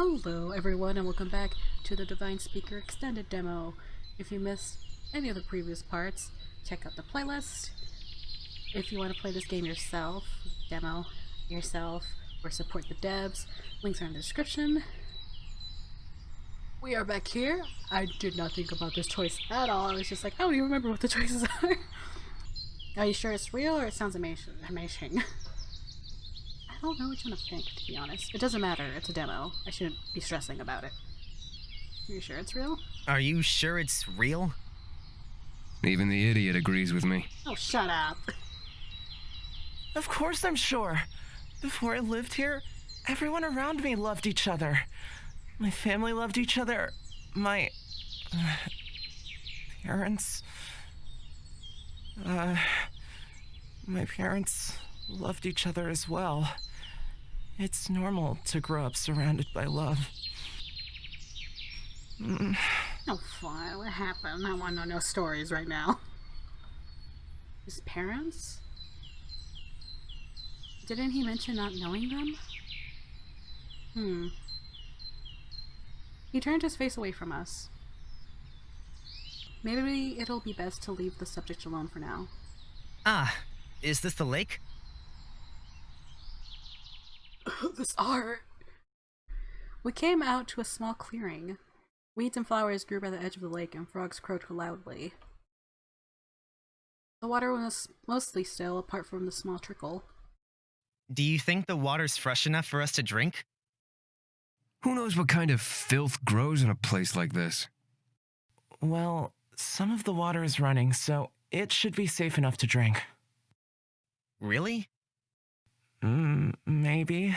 Hello everyone and welcome back to the Divine Speaker Extended Demo. If you missed any of the previous parts, check out the playlist. If you want to play this game yourself, demo yourself, or support the devs, links are in the description. We are back here. I did not think about this choice at all. I was just like, I don't even remember what the choices are. Are you sure it's real or it sounds amazing? I don't know which one to pick, to be honest. It doesn't matter, it's a demo. I shouldn't be stressing about it. Are you sure it's real? Are you sure it's real? Even the idiot agrees with me. Oh, shut up. Of course I'm sure. Before I lived here, everyone around me loved each other. My family loved each other. My parents... my parents loved each other as well. It's normal to grow up surrounded by love. Oh, fine. What happened? I want to know stories right now. His parents? Didn't he mention not knowing them? He turned his face away from us. Maybe it'll be best to leave the subject alone for now. Ah, is this the lake? This art! We came out to a small clearing. Weeds and flowers grew by the edge of the lake and frogs croaked loudly. The water was mostly still, apart from the small trickle. Do you think the water's fresh enough for us to drink? Who knows what kind of filth grows in a place like this? Well, some of the water is running, so it should be safe enough to drink. Really? Maybe.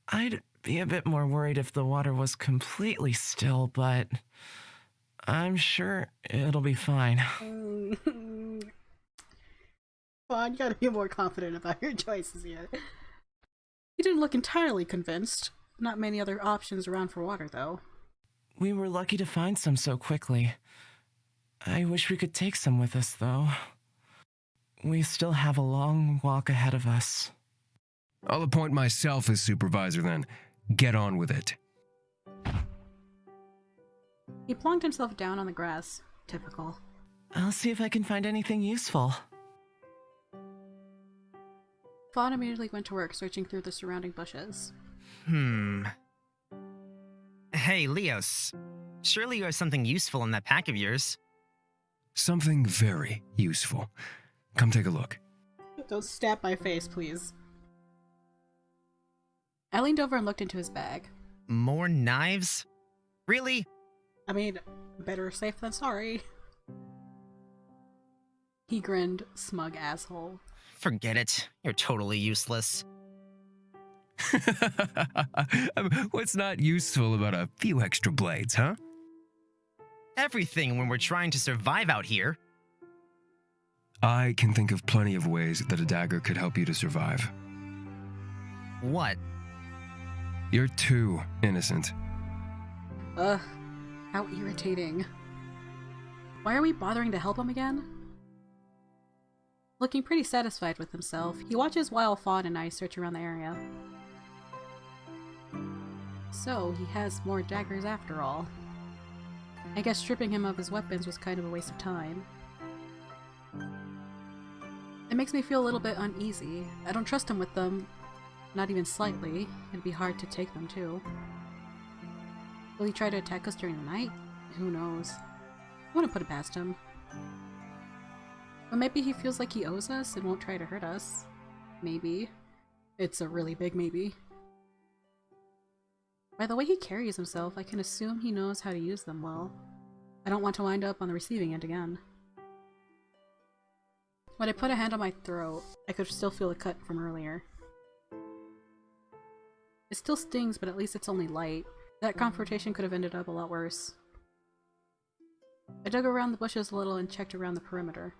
I'd be a bit more worried if the water was completely still, but I'm sure it'll be fine. Well, you gotta be more confident about your choices here. You didn't look entirely convinced. Not many other options around for water, though. We were lucky to find some so quickly. I wish we could take some with us, though. We still have a long walk ahead of us. I'll appoint myself as supervisor then. Get on with it. He plonked himself down on the grass. Typical. I'll see if I can find anything useful. Fawn immediately went to work searching through the surrounding bushes. Hey, Leos. Surely you have something useful in that pack of yours. Something very useful. Come take a look. Don't stab my face, please. I leaned over and looked into his bag. More knives? Really? I mean, better safe than sorry. He grinned, smug asshole. Forget it. You're totally useless. What's not useful about a few extra blades, huh? Everything when we're trying to survive out here. I can think of plenty of ways that a dagger could help you to survive. What? You're too innocent. Ugh, how irritating. Why are we bothering to help him again? Looking pretty satisfied with himself, he watches while Fawn and I search around the area. So, he has more daggers after all. I guess stripping him of his weapons was kind of a waste of time. It makes me feel a little bit uneasy. I don't trust him with them, not even slightly. It'd be hard to take them too. Will he try to attack us during the night? Who knows? I wouldn't put it past him. But maybe he feels like he owes us and won't try to hurt us. Maybe. It's a really big maybe. By the way he carries himself, I can assume he knows how to use them well. I don't want to wind up on the receiving end again. When I put a hand on my throat, I could still feel a cut from earlier. It still stings, but at least it's only light. That confrontation could have ended up a lot worse. I dug around the bushes a little and checked around the perimeter.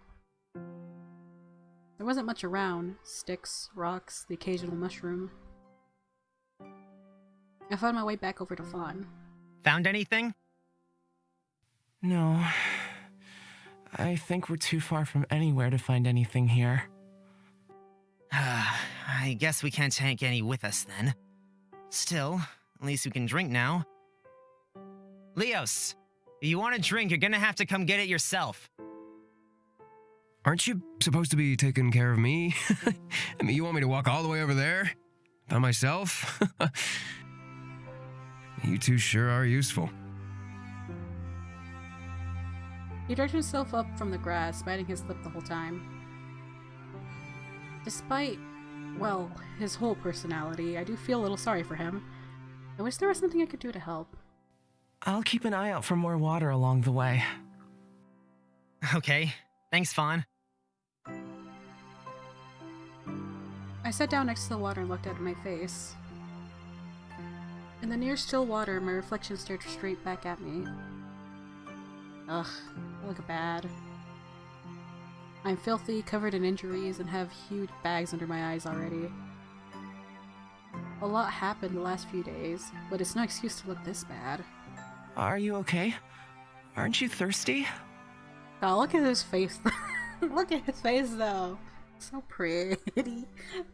There wasn't much around. Sticks, rocks, the occasional mushroom. I found my way back over to Fawn. Found anything? No. I think we're too far from anywhere to find anything here. I guess we can't take any with us then. Still, At least we can drink now. Leos, if you want a drink, you're gonna have to come get it yourself. Aren't you supposed to be taking care of me? I mean, you want me to walk all the way over there? By myself? You two sure are useful. He dragged himself up from the grass, biting his lip the whole time. Despite, well, his whole personality, I do feel a little sorry for him. I wish there was something I could do to help. I'll keep an eye out for more water along the way. Okay, thanks, Fawn. I sat down next to the water and looked at my face. In the near still water, my reflection stared straight back at me. Ugh, I look bad. I'm filthy, covered in injuries, and have huge bags under my eyes already. A lot happened the last few days, but it's no excuse to look this bad. Are you okay? Aren't you thirsty? Oh, look at his face. Look at his face, though. So pretty.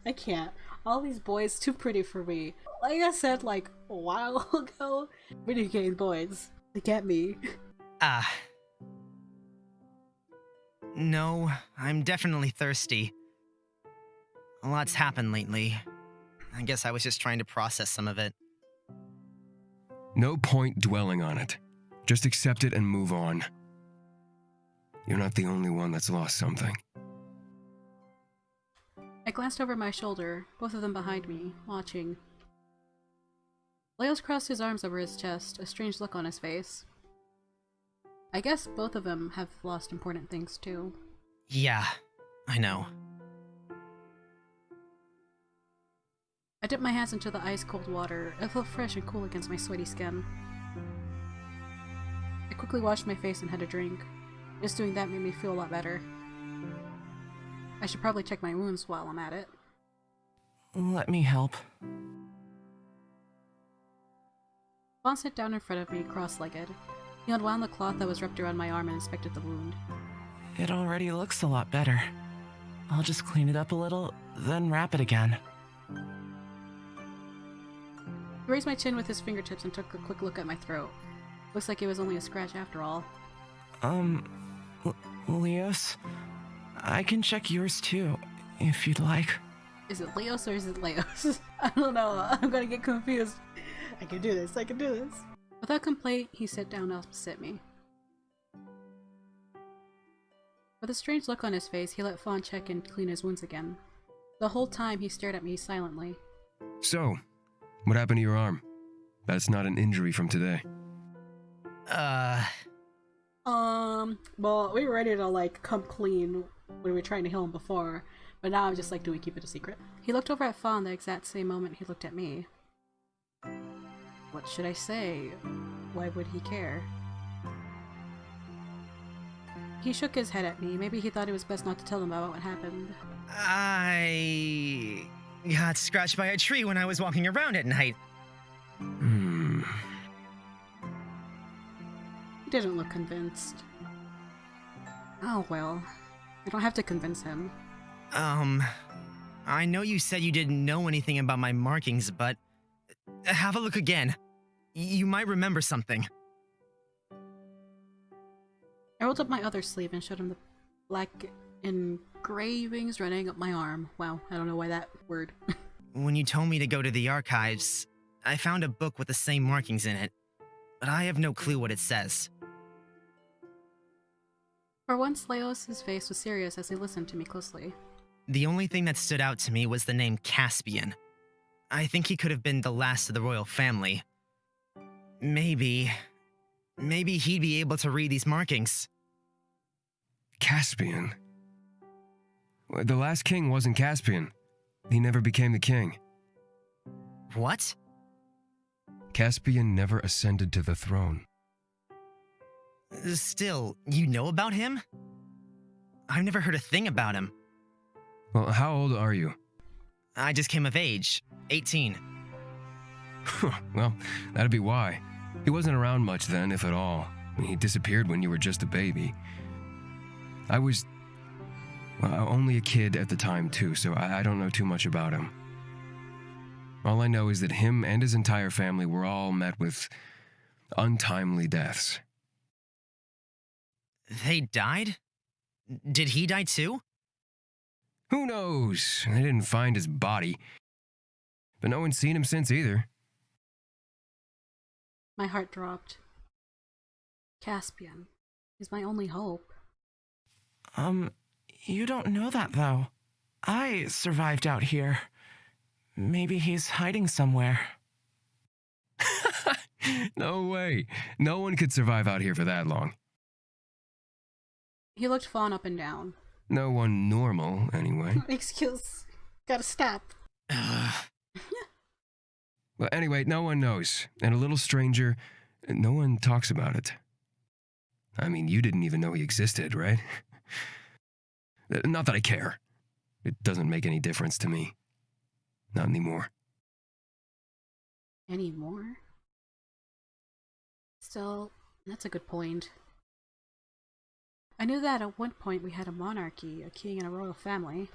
I can't. All these boys too pretty for me. Like I said, like, a while ago, video game boys. They get me. No, I'm definitely thirsty. A lot's happened lately. I guess I was just trying to process some of it. No point dwelling on it. Just accept it and move on. You're not the only one that's lost something. I glanced over my shoulder, both of them behind me, watching. Leos crossed his arms over his chest, a strange look on his face. I guess both of them have lost important things too. Yeah, I know. I dipped my hands into the ice-cold water. It felt fresh and cool against my sweaty skin. I quickly washed my face and had a drink. Just doing that made me feel a lot better. I should probably check my wounds while I'm at it. Let me help. Vaughn sat down in front of me, cross-legged. He unwound the cloth that was wrapped around my arm and inspected the wound. It already looks a lot better. I'll just clean it up a little, then wrap it again. He raised my chin with his fingertips and took a quick look at my throat. Looks like it was only a scratch after all. Leos? I can check yours too, if you'd like. Is it Leos or is it Leos? I don't know, I'm gonna get confused. I can do this, I can do this. Without complaint, he sat down opposite me. With a strange look on his face, he let Fawn check and clean his wounds again. The whole time, he stared at me silently. So, what happened to your arm? That's not an injury from today. Well, we were ready to, like, come clean when we were trying to heal him before, but now I'm just like, do we keep it a secret? He looked over at Fawn the exact same moment he looked at me. What should I say? Why would he care? He shook his head at me. Maybe he thought it was best not to tell him about what happened. I got scratched by a tree when I was walking around at night. He didn't look convinced. Oh well. I don't have to convince him. I know you said you didn't know anything about my markings, but have a look again. You might remember something. I rolled up my other sleeve and showed him the black engravings running up my arm. Wow, I don't know why that word. When you told me to go to the archives, I found a book with the same markings in it, but I have no clue what it says. For once, Leos' face was serious as he listened to me closely. The only thing that stood out to me was the name Caspian. I think he could have been the last of the royal family. Maybe he'd be able to read these markings. Caspian? The last king wasn't Caspian. He never became the king. What? Caspian never ascended to the throne. Still, you know about him? I've never heard a thing about him. Well, how old are you? I just came of age, 18. Well, that'd be why. He wasn't around much then, if at all. He disappeared when you were just a baby. I was, well, only a kid at the time too, so I don't know too much about him. All I know is that him and his entire family were all met with untimely deaths. They died? Did he die too? Who knows? They didn't find his body. But no one's seen him since either. My heart dropped. Caspian is my only hope. You don't know that, though. I survived out here. Maybe he's hiding somewhere. No way. No one could survive out here for that long. He looked Fawn up and down. No one normal, anyway. Excuse. Gotta stop. Well, anyway, no one knows. And a little stranger, no one talks about it. I mean, you didn't even know he existed, right? Not that I care. It doesn't make any difference to me. Not anymore. Anymore? Still, that's a good point. I knew that at one point we had a monarchy, a king, and a royal family.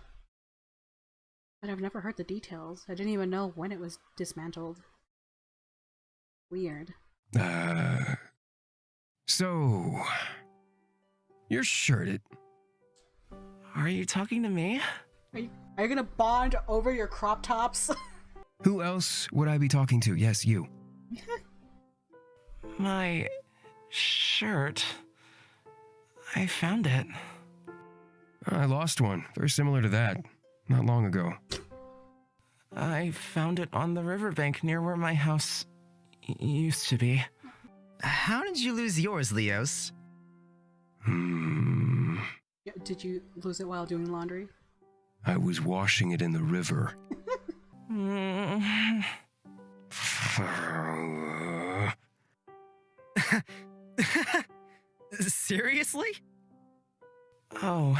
But I've never heard the details. I didn't even know when it was dismantled. Weird. So... You're shirted. Are you talking to me? Are you gonna bond over your crop tops? Who else would I be talking to? Yes, you. My shirt. I found it. I lost one. Very similar to that. Not long ago. I found it on the riverbank near where my house used to be. How did you lose yours, Leos? Yeah, did you lose it while doing laundry? I was washing it in the river. Seriously? Oh.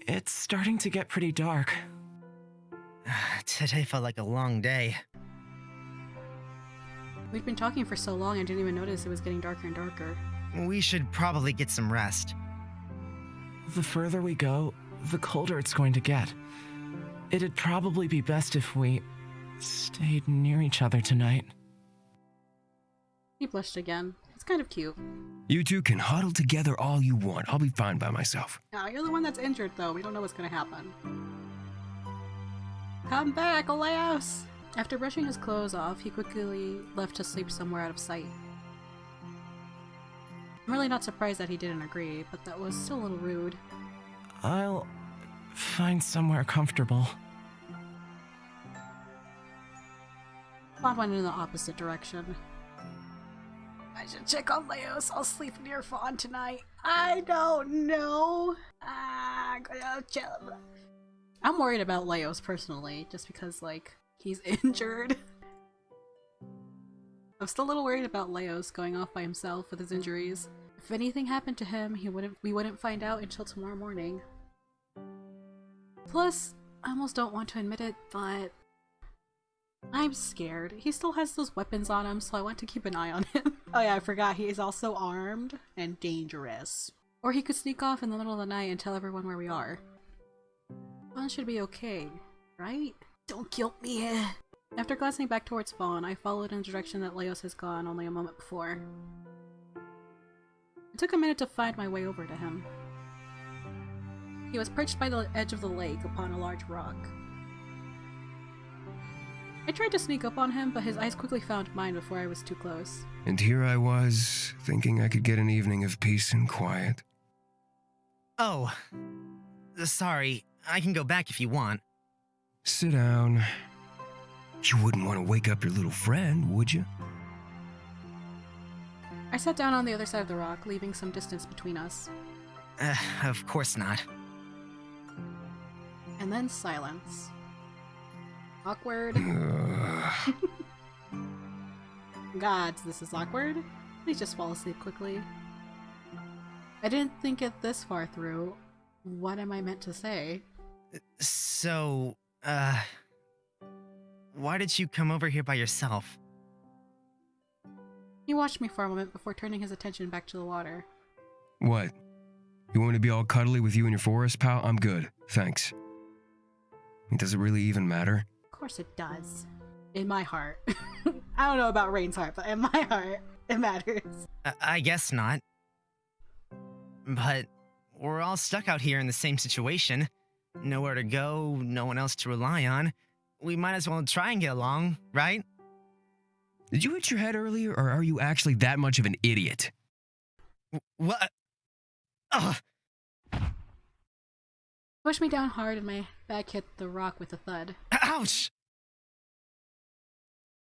It's starting to get pretty dark. Today felt like a long day. We'd been talking for so long I didn't even notice it was getting darker and darker. We should probably get some rest. The further we go, the colder it's going to get. It'd probably be best if we stayed near each other tonight. He blushed again. It's kind of cute. You two can huddle together all you want. I'll be fine by myself. Oh, you're the one that's injured, though. We don't know what's gonna happen. Come back, Oleos! After brushing his clothes off, he quickly left to sleep somewhere out of sight. I'm really not surprised that he didn't agree, but that was still a little rude. I'll find somewhere comfortable. Fawn went in the opposite direction. I should check on Leos. I'll sleep near Fawn tonight. I don't know. I'm worried about Leos personally, just because, like, he's injured. I'm still a little worried about Leos going off by himself with his injuries. If anything happened to him, we wouldn't find out until tomorrow morning. Plus, I almost don't want to admit it, but I'm scared. He still has those weapons on him, so I want to keep an eye on him. Oh yeah, I forgot, he is also armed and dangerous. Or he could sneak off in the middle of the night and tell everyone where we are. Fawn should be okay, right? Don't guilt me. After glancing back towards Fawn, I followed in the direction that Leos has gone only a moment before. It took a minute to find my way over to him. He was perched by the edge of the lake upon a large rock. I tried to sneak up on him, but his eyes quickly found mine before I was too close. And here I was, thinking I could get an evening of peace and quiet. Oh. Sorry, I can go back if you want. Sit down. You wouldn't want to wake up your little friend, would you? I sat down on the other side of the rock, leaving some distance between us. Of course not. And then silence. Awkward. Gods, this is awkward. Please just fall asleep quickly. I didn't think it this far through. What am I meant to say? So, why did you come over here by yourself? He watched me for a moment before turning his attention back to the water. What? You want me to be all cuddly with you in your forest, pal? I'm good, thanks. Does it really even matter? Of course it does. In my heart. I don't know about Rain's heart, but in my heart, it matters. I guess not. But we're all stuck out here in the same situation. Nowhere to go, no one else to rely on. We might as well try and get along, right? Did you hit your head earlier, or are you actually that much of an idiot? What? Ugh. Pushed me down hard and my back hit the rock with a thud. Ouch!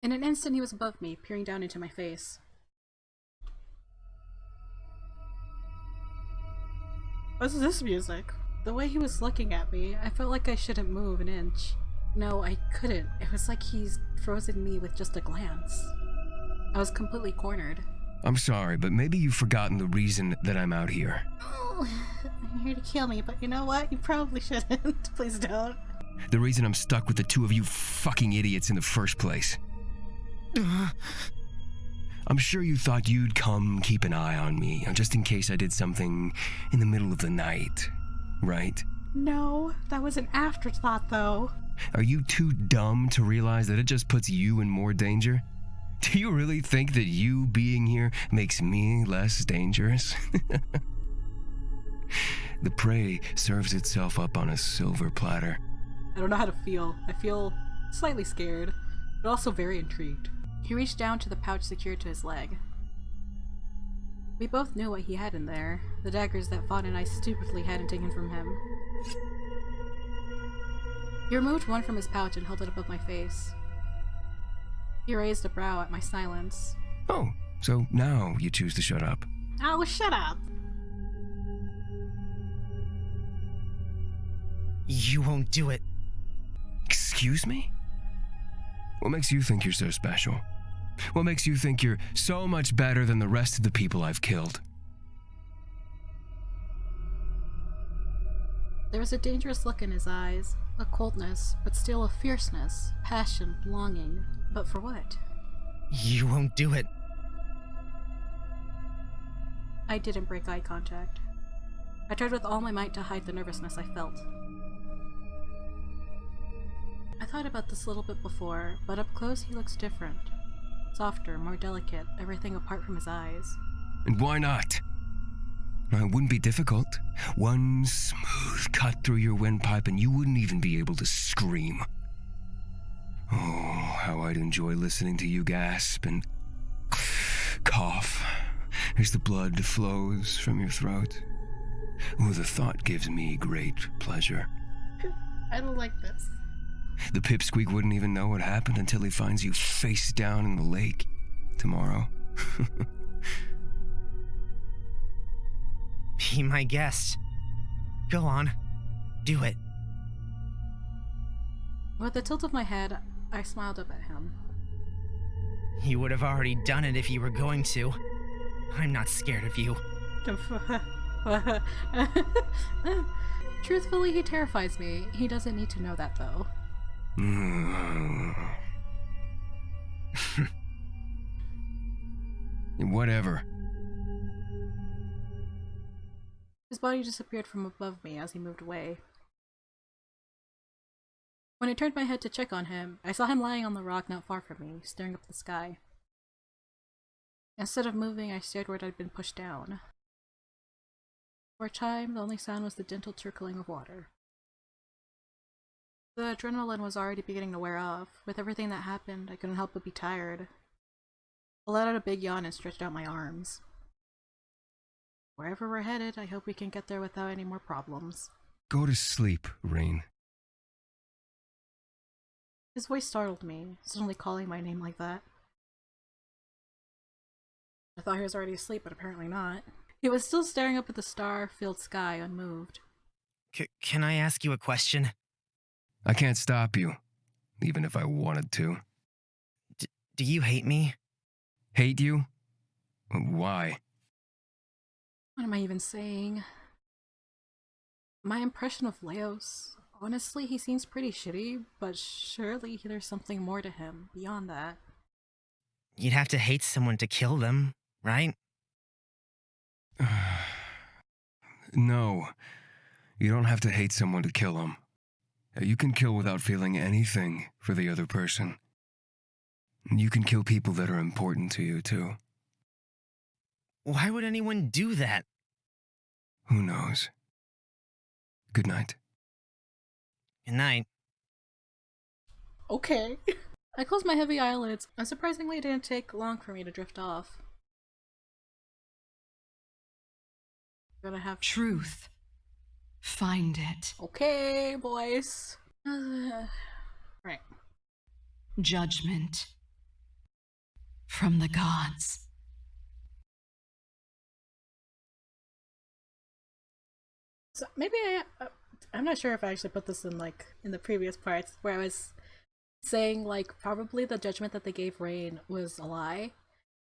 In an instant he was above me, peering down into my face. What's this music? The way he was looking at me, I felt like I shouldn't move an inch. No, I couldn't. It was like he's frozen me with just a glance. I was completely cornered. I'm sorry, but maybe you've forgotten the reason that I'm out here. Oh, you're here to kill me, but you know what? You probably shouldn't. Please don't. The reason I'm stuck with the two of you fucking idiots in the first place. I'm sure you thought you'd come keep an eye on me, just in case I did something in the middle of the night, right? No, that was an afterthought, though. Are you too dumb to realize that it just puts you in more danger? Do you really think that you being here makes me less dangerous? The prey serves itself up on a silver platter. I don't know how to feel. I feel slightly scared, but also very intrigued. He reached down to the pouch secured to his leg. We both knew what he had in there, the daggers that Fawn and I stupidly hadn't taken from him. He removed one from his pouch and held it above my face. He raised a brow at my silence. Oh, so now you choose to shut up. Oh, shut up! You won't do it. Excuse me? What makes you think you're so special? What makes you think you're so much better than the rest of the people I've killed? There was a dangerous look in his eyes, a coldness, but still a fierceness, passion, longing. But for what? You won't do it. I didn't break eye contact. I tried with all my might to hide the nervousness I felt. I thought about this a little bit before, but up close he looks different. Softer, more delicate, everything apart from his eyes. And why not? It wouldn't be difficult. One smooth cut through your windpipe and you wouldn't even be able to scream. Oh, how I'd enjoy listening to you gasp and cough as the blood flows from your throat. Oh, the thought gives me great pleasure. I don't like this. The pipsqueak wouldn't even know what happened until he finds you face down in the lake tomorrow. Be my guest. Go on. Do it. With a tilt of my head, I smiled up at him. You would have already done it if you were going to. I'm not scared of you. Truthfully, he terrifies me. He doesn't need to know that, though. Whatever. His body disappeared from above me as he moved away. When I turned my head to check on him, I saw him lying on the rock not far from me, staring up at the sky. Instead of moving, I stared where I'd been pushed down. For a time, the only sound was the gentle trickling of water. The adrenaline was already beginning to wear off. With everything that happened, I couldn't help but be tired. I let out a big yawn and stretched out my arms. Wherever we're headed, I hope we can get there without any more problems. Go to sleep, Rain. His voice startled me, suddenly calling my name like that. I thought he was already asleep, but apparently not. He was still staring up at the star-filled sky, unmoved. Can I ask you a question? I can't stop you, even if I wanted to. Do you hate me? Hate you? Why? What am I even saying? My impression of Leos. Honestly, he seems pretty shitty, but surely there's something more to him, beyond that. You'd have to hate someone to kill them, right? No. You don't have to hate someone to kill them. You can kill without feeling anything for the other person. You can kill people that are important to you, too. Why would anyone do that? Who knows? Good night. Good night. Okay. I closed my heavy eyelids, and surprisingly it didn't take long for me to drift off. Gonna have Truth. Find it. Okay, boys. Right. Judgment. From the gods. So maybe I'm not sure if I actually put this in in the previous parts where I was saying probably the judgment that they gave Rain was a lie,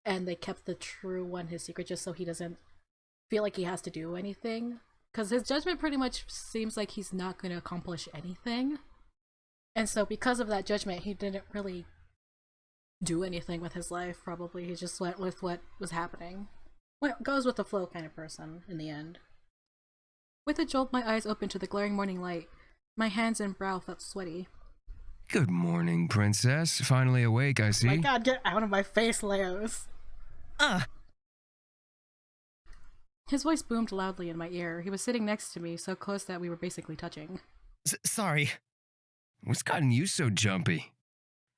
and they kept the true one his secret just so he doesn't feel like he has to do anything. Because his judgment pretty much seems like he's not going to accomplish anything. And so because of that judgment, he didn't really do anything with his life, probably. He just went with what was happening. Well, goes with the flow kind of person in the end. With a jolt, my eyes opened to the glaring morning light. My hands and brow felt sweaty. Good morning, princess. Finally awake, I see. My god, get out of my face, Leos! His voice boomed loudly in my ear. He was sitting next to me, so close that we were basically touching. Sorry. What's gotten you so jumpy?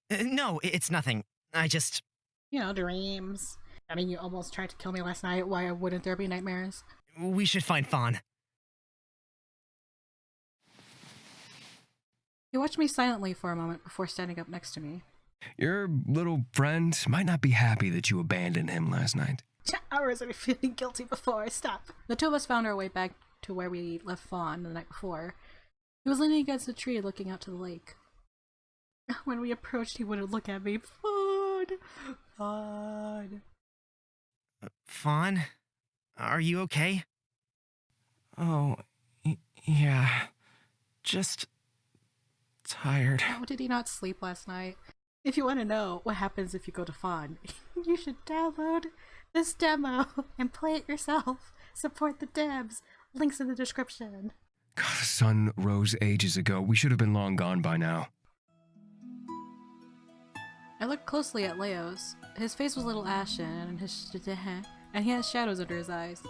No, it's nothing. I just... You know, dreams. I mean, you almost tried to kill me last night. Why wouldn't there be nightmares? We should find Fawn. He watched me silently for a moment before standing up next to me. Your little friend might not be happy that you abandoned him last night. Hours of me feeling guilty before I stop. The two of us found our way back to where we left Fawn the night before. He was leaning against a tree looking out to the lake. When we approached, he wouldn't look at me. Fawn! Fawn. Fawn? Are you okay? Oh, yeah. Just tired. How did he not sleep last night? If you want to know what happens if you go to Fawn, you should download this demo and play it yourself. Support the devs. Links in the description. God, the sun rose ages ago. We should have been long gone by now. I looked closely at Leos. His face was a little ashen, and he has shadows under his eyes.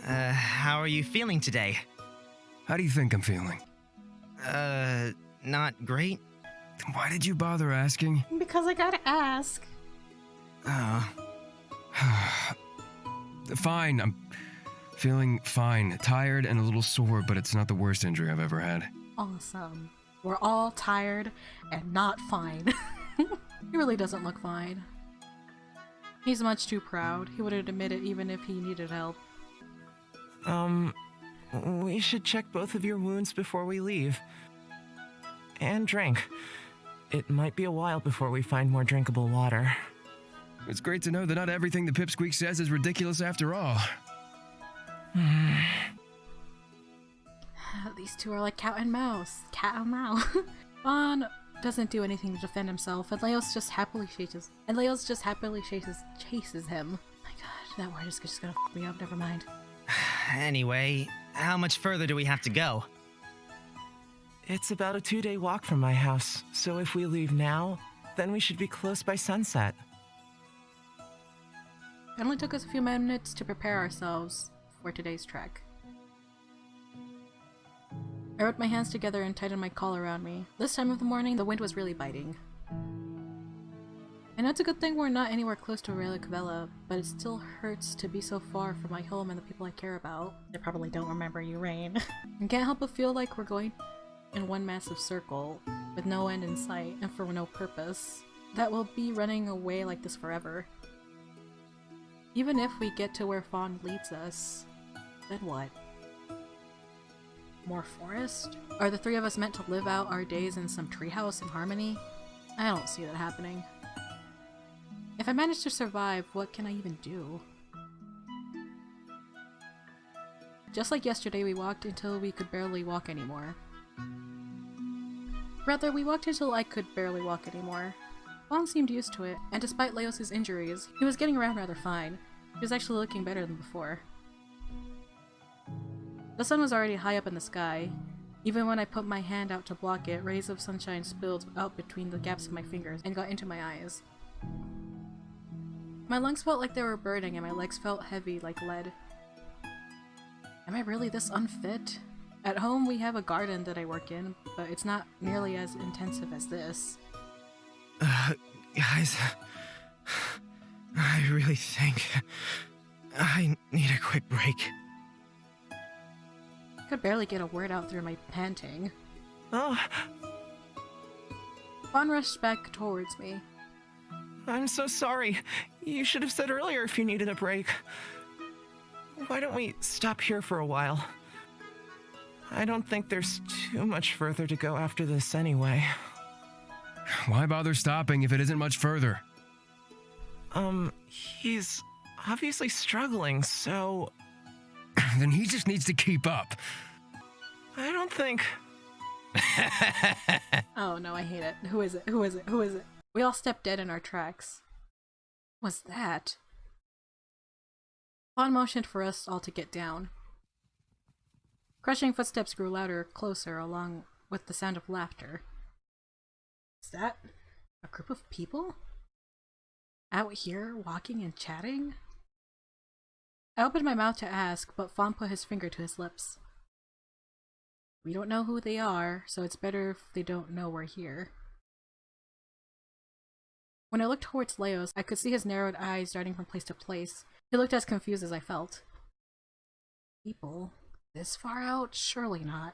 How are you feeling today? How do you think I'm feeling? Not great? Then why did you bother asking? Because I gotta ask. Oh. Fine, I'm feeling fine. Tired and a little sore, but it's not the worst injury I've ever had. Awesome. We're all tired and not fine. He really doesn't look fine. He's much too proud. He wouldn't admit it even if he needed help. We should check both of your wounds before we leave. And drink. It might be a while before we find more drinkable water. It's great to know that not everything the Pipsqueak says is ridiculous after all. These two are like cat and mouse. Cat and mouse. Fawn doesn't do anything to defend himself, and Leos just happily chases him. My god, that word is just gonna f me up, never mind. Anyway, how much further do we have to go? It's about a 2-day walk from my house, so if we leave now, then we should be close by sunset. It only took us a few minutes to prepare ourselves for today's trek. I rubbed my hands together and tightened my collar around me. This time of the morning, the wind was really biting. And it's a good thing we're not anywhere close to Relic Vela, but it still hurts to be so far from my home and the people I care about. They probably don't remember you, Rain. I can't help but feel like we're going in one massive circle, with no end in sight, and for no purpose. That we'll be running away like this forever. Even if we get to where Fawn leads us, then what? More forest? Are the three of us meant to live out our days in some treehouse in harmony? I don't see that happening. If I manage to survive, what can I even do? Just like yesterday, we walked until we could barely walk anymore. Rather, we walked until I could barely walk anymore. Fawn seemed used to it, and despite Leos' injuries, he was getting around rather fine. He was actually looking better than before. The sun was already high up in the sky. Even when I put my hand out to block it, rays of sunshine spilled out between the gaps of my fingers and got into my eyes. My lungs felt like they were burning and my legs felt heavy like lead. Am I really this unfit? At home we have a garden that I work in, but it's not nearly as intensive as this. Guys, I really think I need a quick break. I could barely get a word out through my panting. Oh, Fawn rushed back towards me. I'm so sorry. You should have said earlier if you needed a break. Why don't we stop here for a while? I don't think there's too much further to go after this anyway. Why bother stopping if it isn't much further? He's obviously struggling, so Then he just needs to keep up. I don't think... Oh no, I hate it. Who is it? Who is it? Who is it? We all stepped dead in our tracks. What's that? Fawn motioned for us all to get down. Crushing footsteps grew louder, closer, along with the sound of laughter. Is that a group of people? Out here, walking and chatting? I opened my mouth to ask, but Fawn put his finger to his lips. We don't know who they are, so it's better if they don't know we're here. When I looked towards Leos, I could see his narrowed eyes darting from place to place. He looked as confused as I felt. People? This far out? Surely not.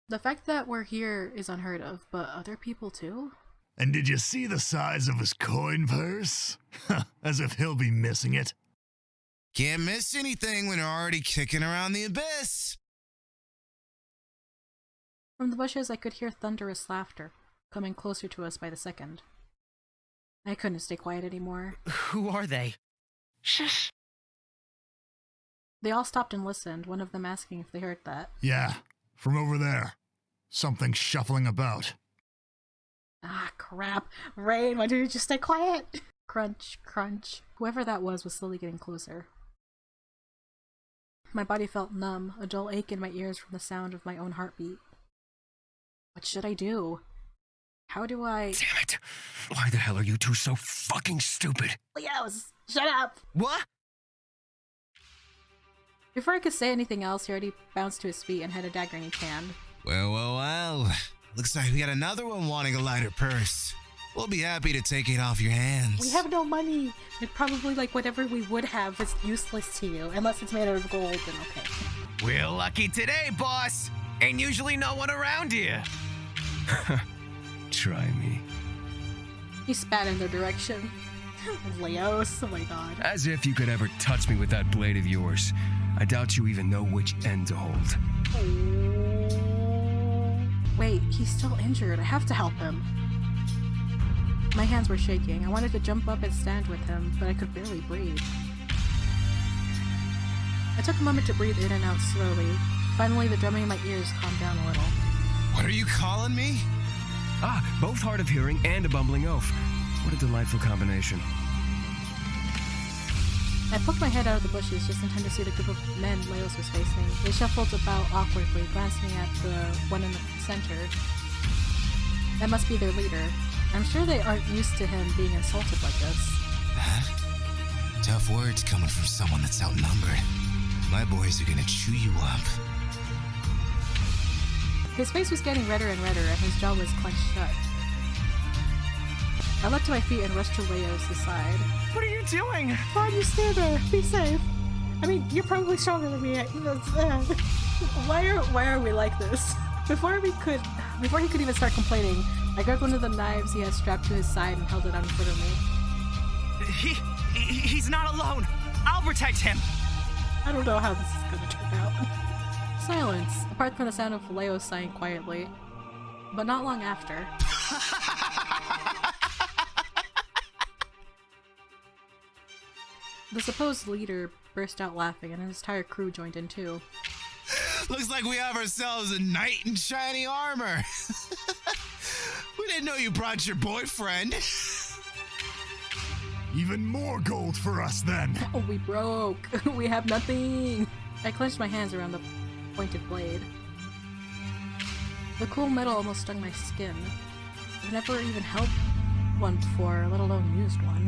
The fact that we're here is unheard of, but other people too? And did you see the size of his coin purse? As if he'll be missing it. Can't miss anything when you're already kicking around the abyss. From the bushes I could hear thunderous laughter, coming closer to us by the second. I couldn't stay quiet anymore. Who are they? Shush. They all stopped and listened, one of them asking if they heard that. Yeah, from over there. Something shuffling about. Ah, crap. Rain, why didn't you just stay quiet? Crunch, crunch. Whoever that was slowly getting closer. My body felt numb, a dull ache in my ears from the sound of my own heartbeat. What should I do? How do I— Damn it! Why the hell are you two so fucking stupid? Leos, shut up! What? Before I could say anything else, he already bounced to his feet and had a dagger in each hand. Well. Looks like we got another one wanting a lighter purse. We'll be happy to take it off your hands. We have no money! And probably like whatever we would have is useless to you, unless it's made out of gold, then okay. We're lucky today, boss. Ain't usually no one around here. Try me. He spat in their direction. Leos, oh my god. As if you could ever touch me with that blade of yours. I doubt you even know which end to hold. Wait, he's still injured. I have to help him. My hands were shaking. I wanted to jump up and stand with him, but I could barely breathe. I took a moment to breathe in and out slowly. Finally, the drumming in my ears calmed down a little. What are you calling me? Ah, both hard of hearing and a bumbling oaf. What a delightful combination. I poked my head out of the bushes just in time to see the group of men Leos was facing. They shuffled about awkwardly, glancing at the one in the center. That must be their leader. I'm sure they aren't used to him being insulted like this. Huh? Tough words coming from someone that's outnumbered. My boys are gonna chew you up. His face was getting redder and redder, and his jaw was clenched shut. I leapt to my feet and rushed to Leos' side. What are you doing? Why do you stay there? Be safe. I mean, you're probably stronger than me. Why are we like this? Before he could even start complaining, I grabbed one of the knives he had strapped to his side and held it out in front of me. He's not alone. I'll protect him. I don't know how this is gonna turn out. Silence, apart from the sound of Leo sighing quietly. But not long after. The supposed leader burst out laughing, and his entire crew joined in too. Looks like we have ourselves a knight in shiny armor. We didn't know you brought your boyfriend. Even more gold for us then. Oh, we broke. We have nothing. I clenched my hands around the pointed blade. The cool metal almost stung my skin. I've never even held one before, let alone used one.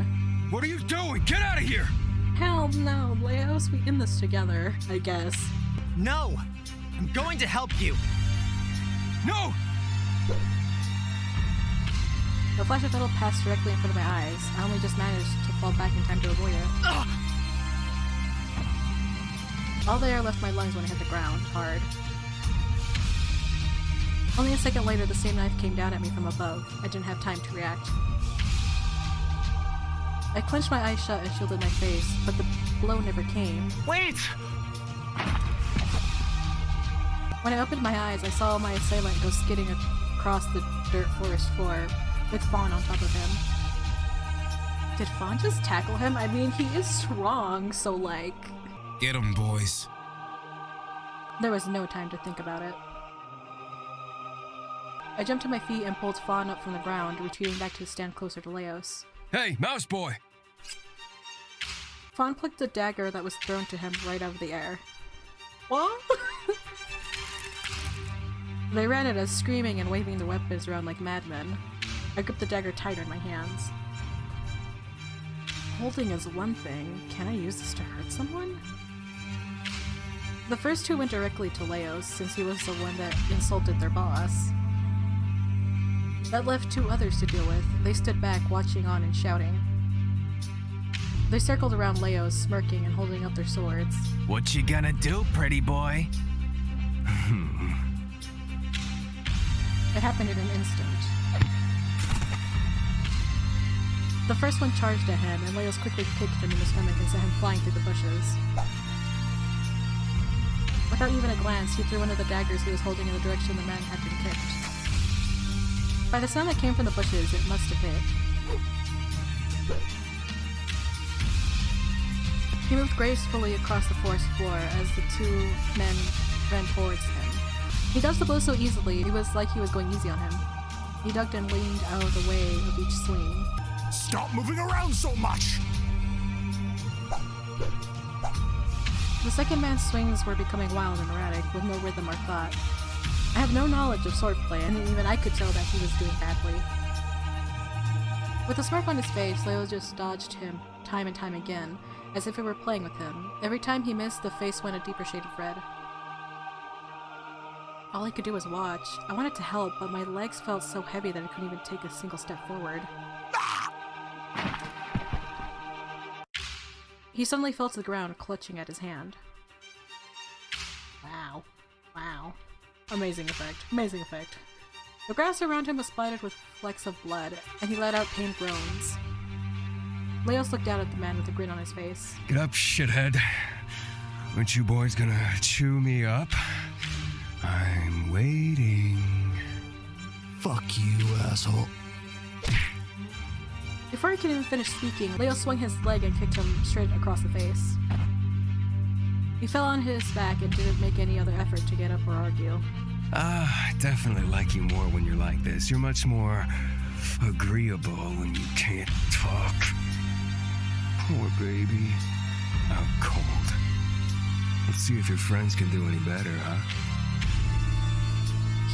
What are you doing? Get out of here! Hell no, Leos, we in this together, I guess. No! I'm going to help you! No! The flash of metal passed directly in front of my eyes. I only just managed to fall back in time to avoid it. Ugh! All the air left my lungs when I hit the ground, hard. Only a second later, the same knife came down at me from above. I didn't have time to react. I clenched my eyes shut and shielded my face, but the blow never came. Wait! When I opened my eyes, I saw my assailant go skidding across the dirt forest floor, with Fawn on top of him. Did Fawn just tackle him? I mean, he is strong, so like... Get 'em, boys. There was no time to think about it. I jumped to my feet and pulled Fawn up from the ground, retreating back to stand closer to Leos. Hey, mouse boy! Fawn plucked the dagger that was thrown to him right out of the air. What? They ran at us, screaming and waving their weapons around like madmen. I gripped the dagger tighter in my hands. Holding is one thing. Can I use this to hurt someone? The first two went directly to Leos, since he was the one that insulted their boss. That left two others to deal with. They stood back, watching on and shouting. They circled around Leos, smirking and holding up their swords. What you gonna do, pretty boy? It happened in an instant. The first one charged at him, and Leos quickly kicked him in the stomach and sent him flying through the bushes. Without even a glance, he threw one of the daggers he was holding in the direction the man had been kicked. By the sound that came from the bushes, it must have hit. He moved gracefully across the forest floor as the two men ran towards him. He dodged the blow so easily, it was like he was going easy on him. He ducked and leaned out of the way of each swing. Stop moving around so much! The second man's swings were becoming wild and erratic, with no rhythm or thought. I have no knowledge of swordplay, and even I could tell that he was doing badly. With a smirk on his face, Leo just dodged him time and time again, as if it were playing with him. Every time he missed, the face went a deeper shade of red. All I could do was watch. I wanted to help, but my legs felt so heavy that I couldn't even take a single step forward. He suddenly fell to the ground, clutching at his hand. Wow. Wow. Amazing effect. Amazing effect. The grass around him was splattered with flecks of blood, and he let out pained groans. Leos looked down at the man with a grin on his face. Get up, shithead. Aren't you boys gonna chew me up? I'm waiting. Fuck you, asshole. Before he could even finish speaking, Leo swung his leg and kicked him straight across the face. He fell on his back and didn't make any other effort to get up or argue. I definitely like you more when you're like this. You're much more agreeable when you can't talk. Poor baby. Out cold. Let's see if your friends can do any better, huh?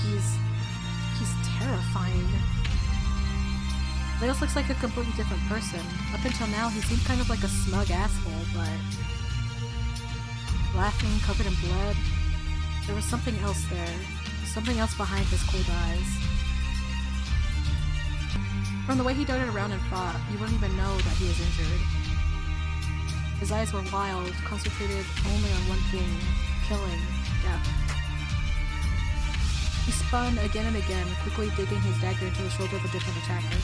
He's terrifying. Leos looks like a completely different person. Up until now, he seemed kind of like a smug asshole, but... laughing, covered in blood. There was something else there. Something else behind his cold eyes. From the way he darted around and fought, you wouldn't even know that he was injured. His eyes were wild, concentrated only on one thing, killing, death. He spun again and again, quickly digging his dagger into the shoulder of a different attacker.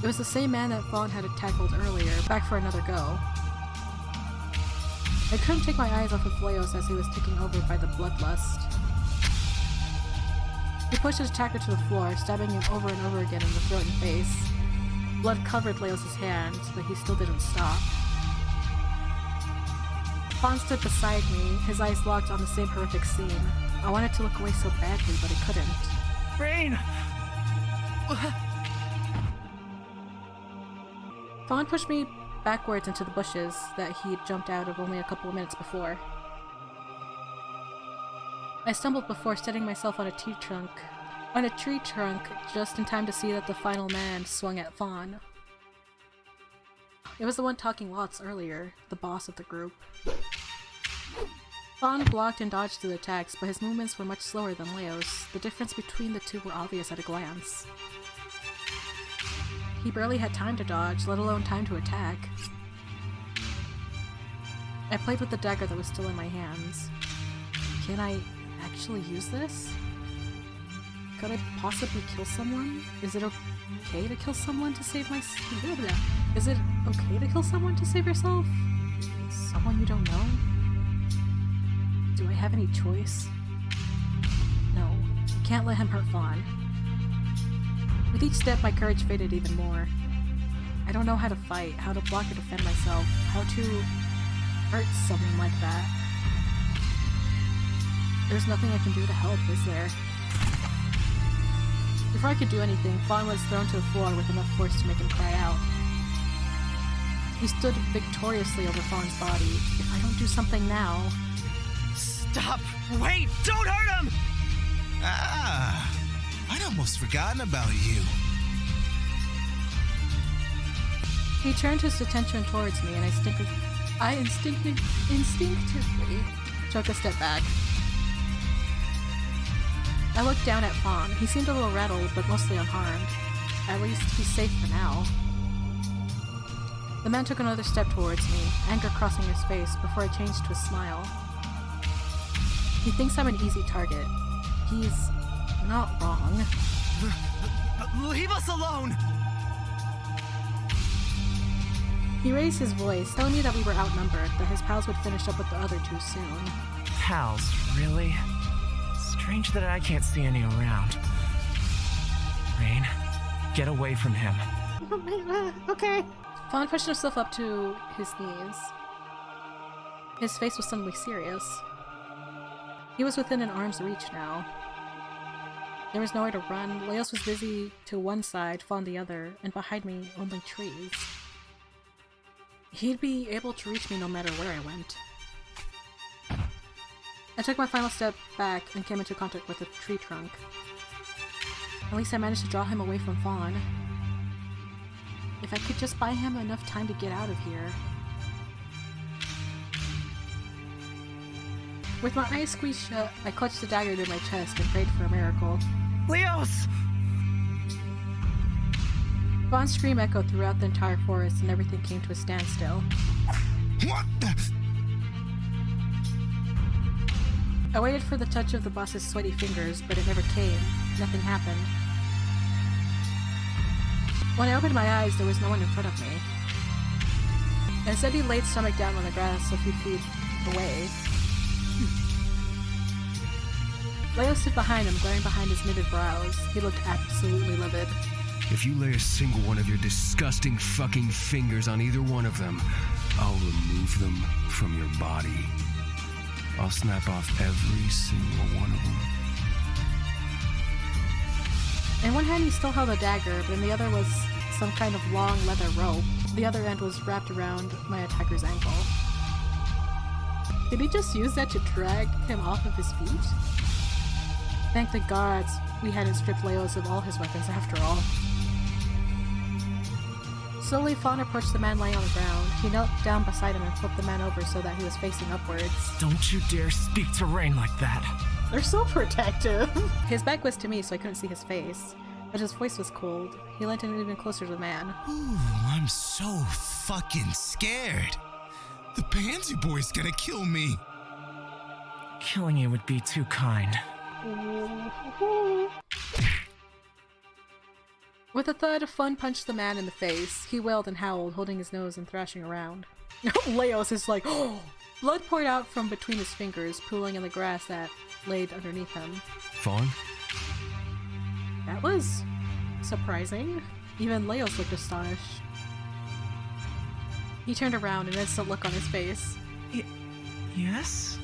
It was the same man that Fawn had tackled earlier, back for another go. I couldn't take my eyes off of Leos as he was taken over by the bloodlust. He pushed his attacker to the floor, stabbing him over and over again in the throat and face. Blood covered Leos' hand, but he still didn't stop. Fawn stood beside me, his eyes locked on the same horrific scene. I wanted to look away so badly, but I couldn't. Rain! Fawn pushed me backwards into the bushes that he'd jumped out of only a couple of minutes before. I stumbled before setting myself on a tree trunk just in time to see that the final man swung at Fawn. It was the one talking lots earlier, the boss of the group. Fawn blocked and dodged the attacks, but his movements were much slower than Leos. The difference between the two were obvious at a glance. He barely had time to dodge, let alone time to attack. I played with the dagger that was still in my hands. Can I actually use this? Could I possibly kill someone? Is it okay to kill someone to save Is it okay to kill someone to save yourself? Someone you don't know? Do I have any choice? No, I can't let him hurt Fawn. With each step, my courage faded even more. I don't know how to fight, how to block or defend myself, how to hurt someone like that. There's nothing I can do to help, is there? Before I could do anything, Fawn was thrown to the floor with enough force to make him cry out. He stood victoriously over Fawn's body. If I don't do something now... Stop! Wait! Don't hurt him! Ah, I'd almost forgotten about you. He turned his attention towards me, and I instinctively took a step back. I looked down at Fawn. He seemed a little rattled, but mostly unharmed. At least he's safe for now. The man took another step towards me, anger crossing his face before it changed to a smile. He thinks I'm an easy target. He's not wrong. Leave us alone! He raised his voice, telling me that we were outnumbered, that his pals would finish up with the other two soon. Pals, really? Strange that I can't see any around. Rain, get away from him. Okay. Fawn pushed himself up to his knees. His face was suddenly serious. He was within an arm's reach now. There was nowhere to run. Leos was busy to one side, Fawn the other, and behind me, only trees. He'd be able to reach me no matter where I went. I took my final step back and came into contact with a tree trunk. At least I managed to draw him away from Fawn. If I could just buy him enough time to get out of here. With my eyes squeezed shut, I clutched the dagger to my chest and prayed for a miracle. Leos! Fawn's scream echoed throughout the entire forest and everything came to a standstill. What the? I waited for the touch of the boss's sweaty fingers, but it never came. Nothing happened. When I opened my eyes, there was no one in front of me. Instead, he laid stomach down on the grass a few feet away. Leo stood behind him, glaring behind his knitted brows. He looked absolutely livid. If you lay a single one of your disgusting fucking fingers on either one of them, I'll remove them from your body. I'll snap off every single one of them. In one hand he still held a dagger, but in the other was some kind of long leather rope. The other end was wrapped around my attacker's ankle. Did he just use that to drag him off of his feet? Thank the gods we hadn't stripped Leos of all his weapons after all. Slowly, Fawn approached the man laying on the ground. He knelt down beside him and flipped the man over so that he was facing upwards. Don't you dare speak to Rain like that. They're so protective. His back was to me, so I couldn't see his face, but his voice was cold. He leant in even closer to the man. Ooh, I'm so fucking scared. The Pansy Boy's gonna kill me. Killing you would be too kind. With a thud, Fawn punched the man in the face. He wailed and howled, holding his nose and thrashing around. Leos is like, oh! Blood poured out from between his fingers, pooling in the grass that laid underneath him. Fawn? That was surprising. Even Leos looked astonished. He turned around, an instant look on his face. Yes?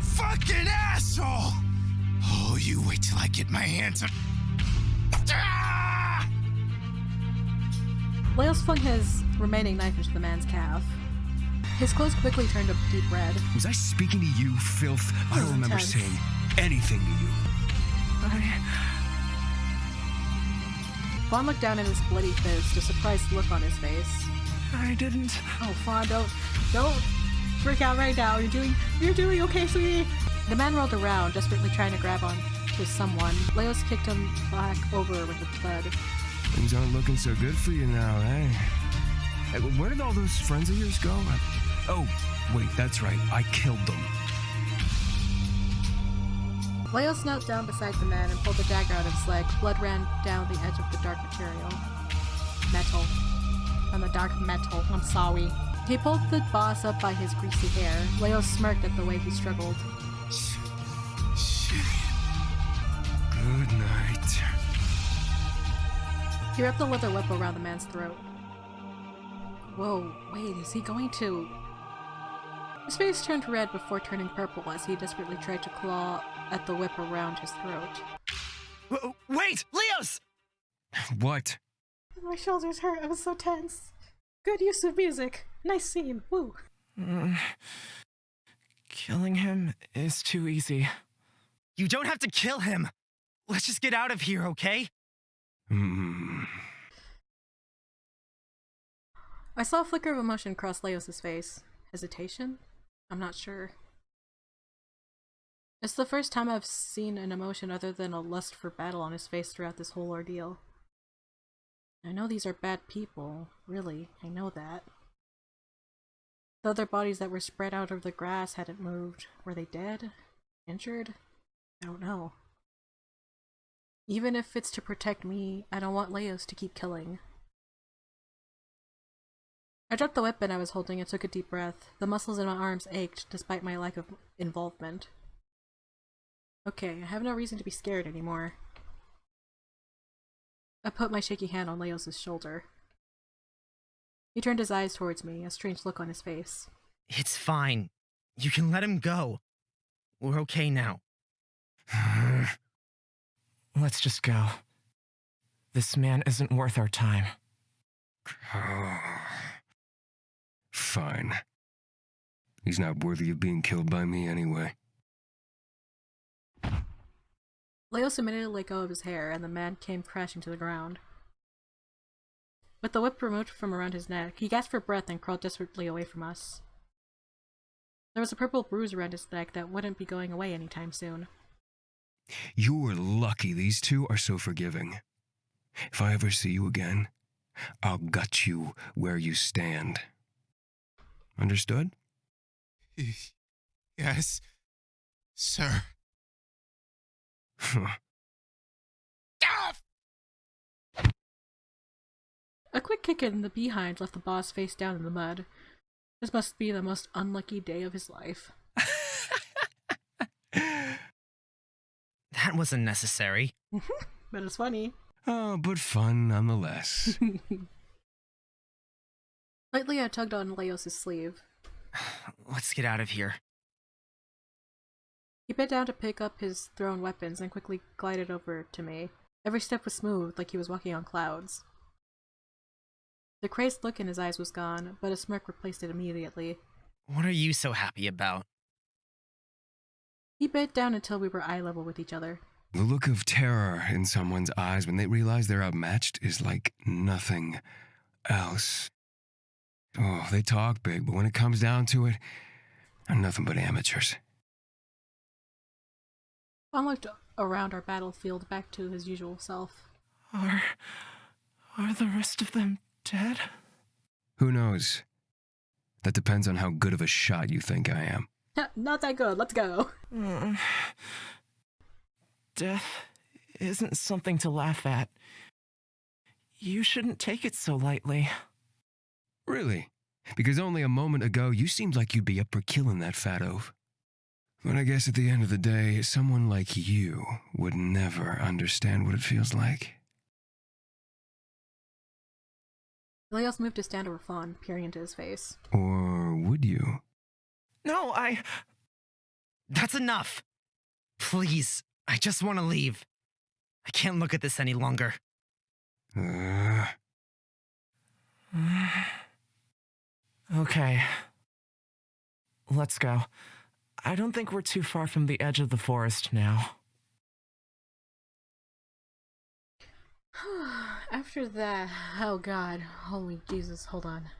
Fucking asshole! Oh, you wait till I get my hands on... Ah! Leos flung his remaining knife into the man's calf. His clothes quickly turned a deep red. Was I speaking to you, filth? I don't remember Intense. saying anything to you. Fawn looked down at his bloody fist, a surprised look on his face. I didn't. Oh, Fawn, don't freak out right now. You're doing okay, sweetie. The man rolled around, desperately trying to grab on to someone. Leos kicked him back over with a thud. Things aren't looking so good for you now, eh? Hey, where did all those friends of yours go? Oh, wait, that's right. I killed them. Leos knelt down beside the man and pulled the dagger out of his leg. Blood ran down the edge of the dark material. Metal. On the dark metal. I'm sorry. He pulled the boss up by his greasy hair. Leos smirked at the way he struggled. Shit. Good night. He wrapped the leather whip around the man's throat. Whoa, wait, is he going to... His face turned red before turning purple as he desperately tried to claw at the whip around his throat. Wait, Leos! What? My shoulders hurt, I was so tense. Good use of music. Nice scene, woo. Killing him is too easy. You don't have to kill him. Let's just get out of here, okay? I saw a flicker of emotion cross Leos' face. Hesitation? I'm not sure. It's the first time I've seen an emotion other than a lust for battle on his face throughout this whole ordeal. I know these are bad people, really, I know that. The other bodies that were spread out over the grass hadn't moved. Were they dead? Injured? I don't know. Even if it's to protect me, I don't want Leos to keep killing. I dropped the weapon I was holding and took a deep breath. The muscles in my arms ached, despite my lack of involvement. Okay, I have no reason to be scared anymore. I put my shaky hand on Leos' shoulder. He turned his eyes towards me, a strange look on his face. It's fine. You can let him go. We're okay now. Let's just go. This man isn't worth our time. Fine. He's not worthy of being killed by me anyway. Leos immediately let go of his hair, and the man came crashing to the ground. With the whip removed from around his neck, he gasped for breath and crawled desperately away from us. There was a purple bruise around his neck that wouldn't be going away anytime soon. You're lucky these two are so forgiving. If I ever see you again, I'll gut you where you stand. Understood? Yes, sir. A quick kick in the behind left the boss face down in the mud. This must be the most unlucky day of his life. That wasn't necessary. But it's funny. Oh, but fun nonetheless. Lightly I tugged on Leos' sleeve. Let's get out of here. He bent down to pick up his thrown weapons and quickly glided over to me. Every step was smooth, like he was walking on clouds. The crazed look in his eyes was gone, but a smirk replaced it immediately. What are you so happy about? He bent down until we were eye level with each other. The look of terror in someone's eyes when they realize they're outmatched is like nothing else. Oh, they talk big, but when it comes down to it, they're nothing but amateurs. Fawn looked around our battlefield back to his usual self. Are the rest of them dead? Who knows? That depends on how good of a shot you think I am. Not that good, let's go. Death isn't something to laugh at. You shouldn't take it so lightly. Really? Because only a moment ago you seemed like you'd be up for killing that fat oaf. But I guess at the end of the day, someone like you would never understand what it feels like. Leos moved to stand over Fawn, peering into his face. Or would you? No, That's enough! Please, I just want to leave. I can't look at this any longer. Okay. let's go. I don't think we're too far from the edge of the forest now. After that, oh god, holy Jesus, hold on.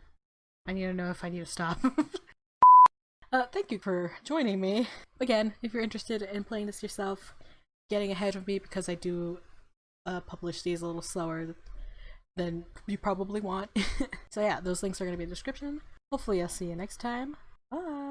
I need to know if I need to stop. Thank you for joining me. Again, if you're interested in playing this yourself, getting ahead of me because I do publish these a little slower than you probably want. So yeah, those links are going to be in the description. Hopefully I'll see you next time. Bye!